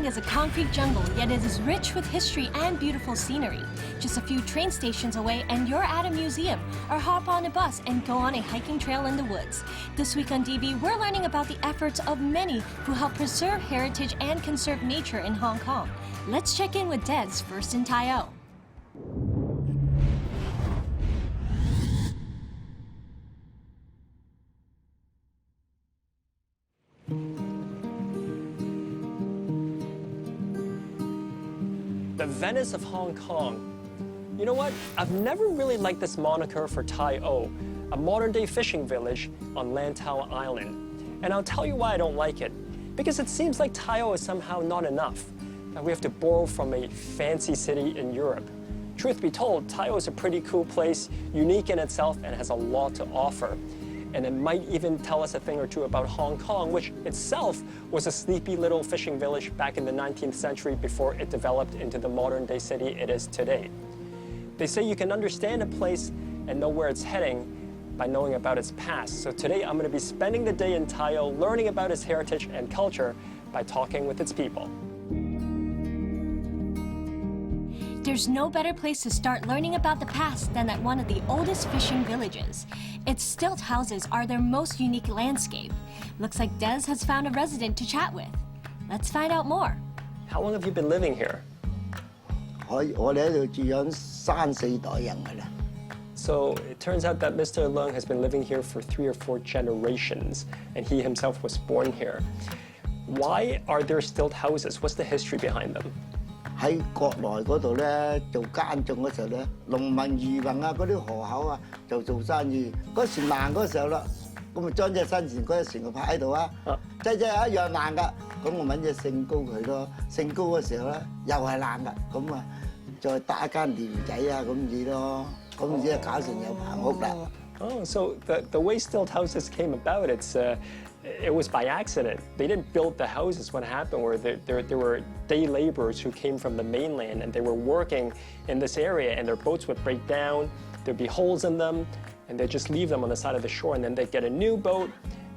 is a concrete jungle, yet it is rich with history and beautiful scenery. Just a few train stations away and you're at a museum, or hop on a bus and go on a hiking trail in the woods. This week on DV, we're learning about the efforts of many who help preserve heritage and conserve nature in Hong Kong. Let's check in with Des, first in Tai O. The Venice of Hong Kong. You know what? I've never really liked this moniker for Tai O, a modern-day fishing village on Lantau Island. And I'll tell you why I don't like it. Because it seems like Tai O is somehow not enough, that we have to borrow from a fancy city in Europe. Truth be told, Tai O is a pretty cool place, unique in itself, and has a lot to offer. And it might even tell us a thing or two about Hong Kong, which itself was a sleepy little fishing village back in the 19th century before it developed into the modern-day city it is today. They say you can understand a place and know where it's heading by knowing about its past. So today I'm going to be spending the day in Tai O learning about its heritage and culture by talking with its people. There's no better place to start learning about the past than at one of the oldest fishing villages. Its stilt houses are their most unique landscape. Looks like Des has found a resident to chat with. Let's find out more. How long have you been living here? So it turns out that Mr. Leung has been living here for 3 or 4 generations, and he himself was born here. Why are there stilt houses? What's the history behind them? 喺國內嗰度咧做耕種嗰時候咧，農民漁民啊嗰啲河口啊就做生意。嗰船爛嗰時候啦，咁咪將隻新船嗰隻船就泊喺度啊，即一樣爛㗎。咁我揾隻升高佢咯，升高嗰時候咧又係爛㗎，咁啊再搭一間寮仔啊咁樣咯，咁先搞成有棚屋啦。Oh, so the way stilt houses came about, it was by accident. They didn't build the houses. What happened were there were day laborers who came from the mainland and they were working in this area and their boats would break down, there'd be holes in them, and they'd just leave them on the side of the shore and then they'd get a new boat,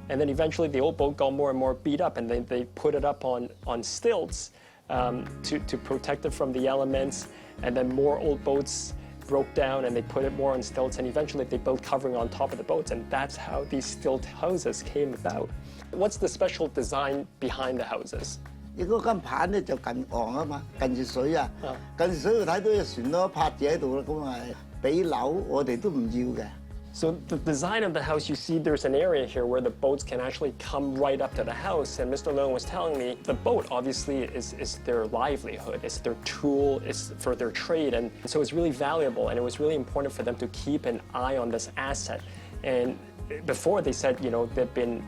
and then eventually the old boat got more and more beat up and they put it up on stilts to protect it from the elements, and then more old boats broke down and they put it more on stilts, and eventually they built covering on top of the boats, and that's how these stilt houses came about. What's the special design behind the houses? 你嗰間棚咧就近岸啊嘛，近住水啊，近住水就睇到隻船咯，泊住喺度啦，咁咪俾樓我哋都唔要嘅。 So the design of the house, you see there's an area here where the boats can actually come right up to the house. And Mr. Leung was telling me the boat obviously is their livelihood, it's their tool, it's for their trade. And so it's really valuable, and it was really important for them to keep an eye on this asset. And before they said, you know, there'd been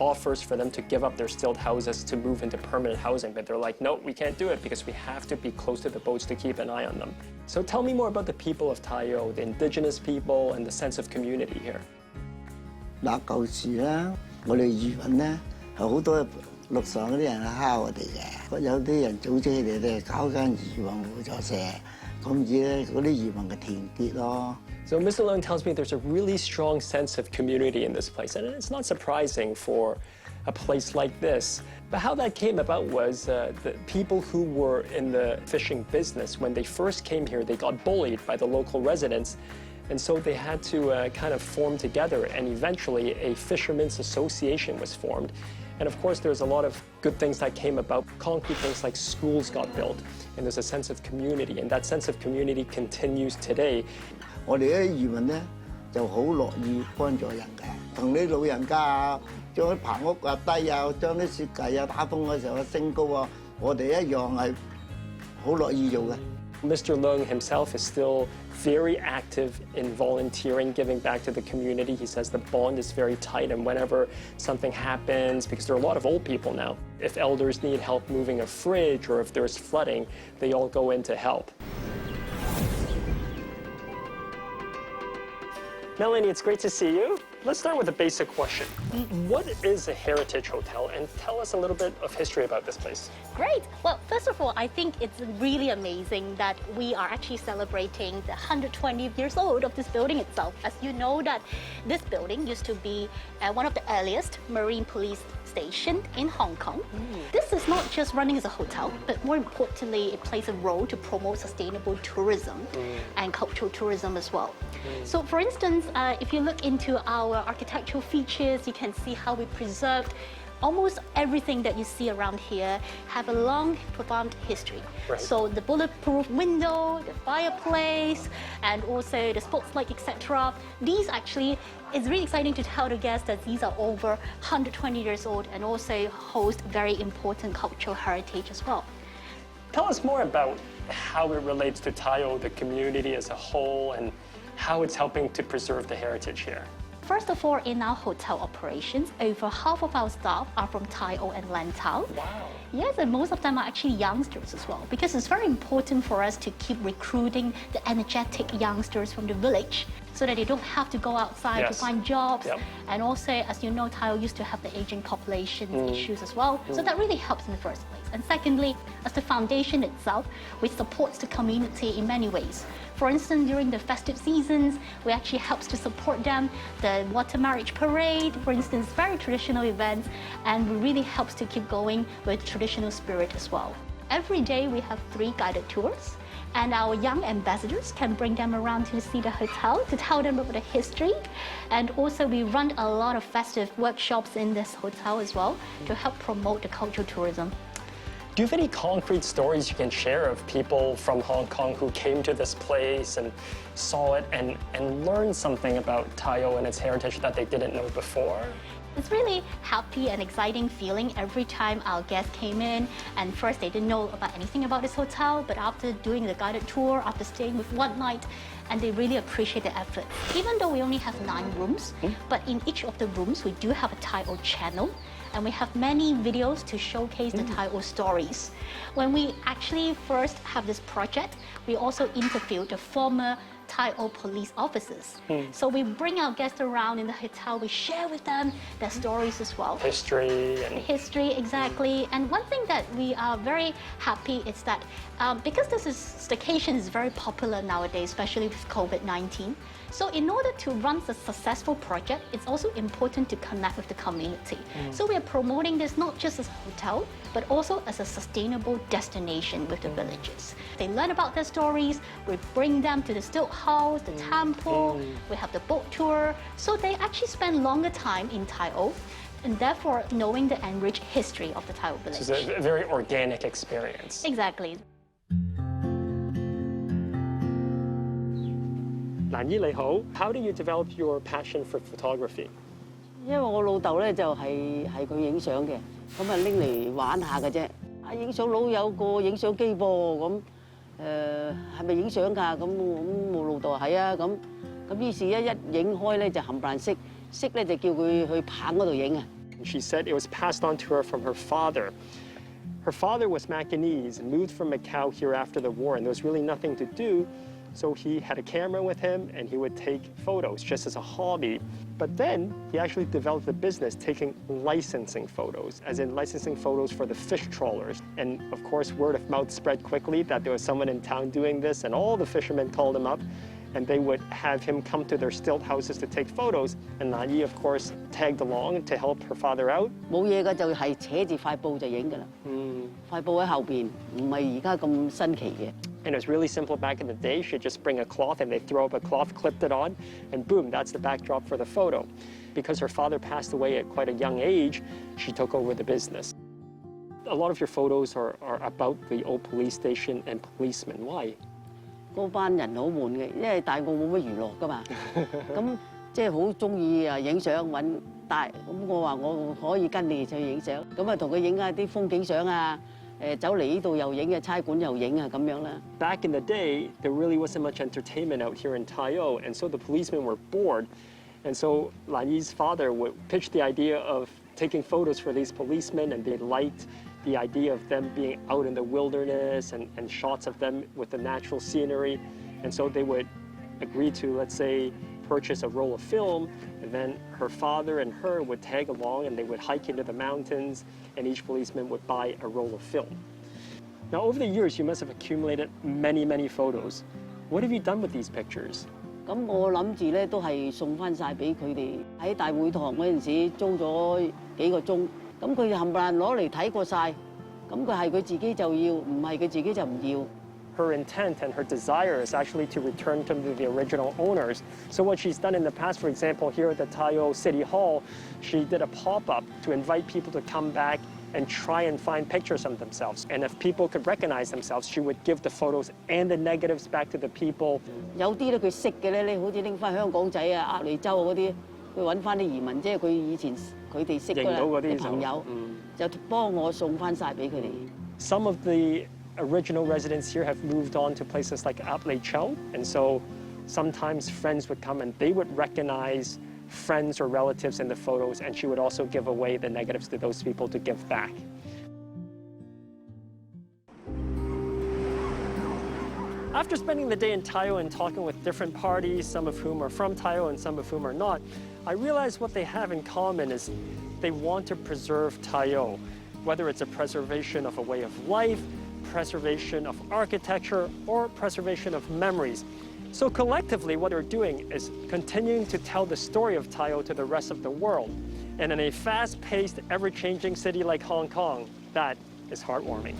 offers for them to give up their stilt houses to move into permanent housing, but they're like, no, we can't do it because we have to be close to the boats to keep an eye on them. So tell me more about the people of Tai O, the indigenous people, and the sense of community here. 嗱舊時咧，我哋漁民咧係好多陸上嗰啲人蝦我哋嘅，有啲人組織起嚟咧搞間漁民互助社，咁至咧嗰啲漁民嘅團結咯。 So Mr. Leung tells me there's a really strong sense of community in this place, and it's not surprising for a place like this. But how that came about was the people who were in the fishing business, when they first came here, they got bullied by the local residents, and so they had to kind of form together, and eventually a fishermen's association was formed. And of course, there's a lot of good things that came about. Concrete things like schools got built, and there's a sense of community, and that sense of community continues today. 我哋啲漁民咧就好樂意幫助人嘅，同啲老人家啊，將啲棚屋啊低啊，將啲雪櫃啊打風嘅時候升高啊，我哋一樣係好樂意做嘅。 Mr. Leung himself is still very active in volunteering, giving back to the community. He says the bond is very tight, and whenever something happens, because there are a lot of old people now, if elders need help moving a fridge or if there's flooding, they all go in to help. Melanie, it's great to see you. Let's start with a basic question. What is a heritage hotel? And tell us a little bit of history about this place. Great. Well, first of all, I think it's really amazing that we are actually celebrating the 120 years old of this building itself. As you know that this building used to be one of the earliest marine police station in Hong Kong. This is not just running as a hotel, but more importantly, it plays a role to promote sustainable tourism and cultural tourism as well. So for instance, if you look into our architectural features, you can see how we preserved almost everything that you see around here have a long, profound history. Right. So the bulletproof window, the fireplace, and also the sports light, etc. These actually, it's really exciting to tell the guests that these are over 120 years old and also host very important cultural heritage as well. Tell us more about how it relates to Tai O, the community as a whole, and how it's helping to preserve the heritage here. First of all, in our hotel operations, over half of our staff are from Tai O and Lantau. Wow. Yes, and most of them are actually youngsters as well, because it's very important for us to keep recruiting the energetic youngsters from the village so that they don't have to go outside to find jobs. Yep. And also, as you know, Tai O used to have the aging population issues as well. So that really helps in the first place. And secondly, as the foundation itself, which supports the community in many ways. For instance, during the festive seasons, we actually helps to support them. The water marriage parade, for instance, very traditional events, and we really helps to keep going with traditional spirit as well. Every day we have 3 guided tours, and our young ambassadors can bring them around to see the hotel, to tell them about the history. And also we run a lot of festive workshops in this hotel as well to help promote the cultural tourism. Do you have any concrete stories you can share of people from Hong Kong who came to this place and saw it and learned something about Tai O and its heritage that they didn't know before? It's really happy and exciting feeling every time our guests came in, and first they didn't know about anything about this hotel, but after doing the guided tour, after staying with one night, and they really appreciate the effort. Even though we only have 9 rooms, but in each of the rooms we do have a Tai O channel, and we have many videos to showcase the Tai O stories. When we actually first have this project, we also interviewed the former Tai O police officers. So we bring our guests around in the hotel, we share with them their stories as well. History and... History, exactly. And one thing that we are very happy is that because staycation is very popular nowadays, especially with COVID-19, so in order to run a successful project, it's also important to connect with the community. So we are promoting this not just as a hotel, but also as a sustainable destination with the villages. They learn about their stories, we bring them to the stilt house, the temple, we have the boat tour, so they actually spend longer time in Tai O, and therefore knowing the enriched history of the Tai O village. It's a very organic experience. Exactly. 蘭姨你好, how do you develop your passion for photography? 因為我老豆咧就係佢影相嘅，咁啊拎嚟玩下嘅啫。啊影相佬有個影相機噃，咁係咪影相㗎？咁我老豆話係啊，咁於是一影開咧就冚唪唥識咧就叫佢去棚嗰度影啊。She said it was passed on to her from her father. Her father was Macanese, moved from Macau here after the war, and there was really nothing to do. So he had a camera with him and he would take photos just as a hobby. But then he actually developed a business taking licensing photos, as in licensing photos for the fish trawlers. And of course, word of mouth spread quickly that there was someone in town doing this, and all the fishermen called him up and they would have him come to their stilt houses to take photos. And Nan Yi, of course, tagged along to help her father out. 冇嘢㗎，就係扯住塊布就影㗎啦。塊布喺後邊，唔係而家咁新奇嘅。 And it was really simple back in the day. She'd just bring a cloth and they'd throw up a cloth, clipped it on, and boom, that's the backdrop for the photo. Because her father passed away at quite a young age, she took over the business. A lot of your photos are about the old police station and policemen. Why? 嗰班人好悶嘅，因為大澳冇乜娛樂㗎嘛。咁即係好中意啊影相揾帶，咁我話我可以跟你去影相，咁啊同佢影下啲風景相啊。 走嚟呢度又影嘅，差館又影啊咁樣啦。Back in the day, there really wasn't much entertainment out here in Tai O, and so the policemen were bored. And so Lan Yi's father would pitch the idea of taking photos for these policemen, and they liked the idea of them being out in the wilderness and shots of them with the natural scenery. And so they would agree to, let's say, purchase a roll of film, and then her father and her would tag along and they would hike into the mountains, and each policeman would buy a roll of film. Now, over the years, you must have accumulated many, many photos. What have you done with these pictures? 咁我諗住咧都係送翻晒俾佢哋。喺大會堂嗰陣時租咗幾個鐘，咁佢冚唪唥攞嚟睇過晒，咁佢係佢自己就要，唔係佢自己就唔要。Her intent and her desire is actually to return them to the original owners. So what she's done in the past, for example, here at the Tai O City Hall, she did a pop-up to invite people to come back and try and find pictures of themselves. And if people could recognize themselves, she would give the photos and the negatives back to the people. 有啲咧佢識嘅咧，你好似拎翻香港仔啊、鴨脷洲嗰啲，佢揾翻啲移民，即係佢以前佢哋識嘅朋友，就幫我送翻晒俾佢哋。Some of the original residents here have moved on to places like Ap Lei Chau, and so sometimes friends would come and they would recognize friends or relatives in the photos, and she would also give away the negatives to those people to give back. After spending the day in Tai O and talking with different parties, some of whom are from Tai O and some of whom are not, I realized what they have in common is they want to preserve Tai O, whether it's a preservation of a way of life, preservation of architecture, or preservation of memories. So collectively, what they're doing is continuing to tell the story of Tai O to the rest of the world. And in a fast-paced, ever-changing city like Hong Kong, that is heartwarming.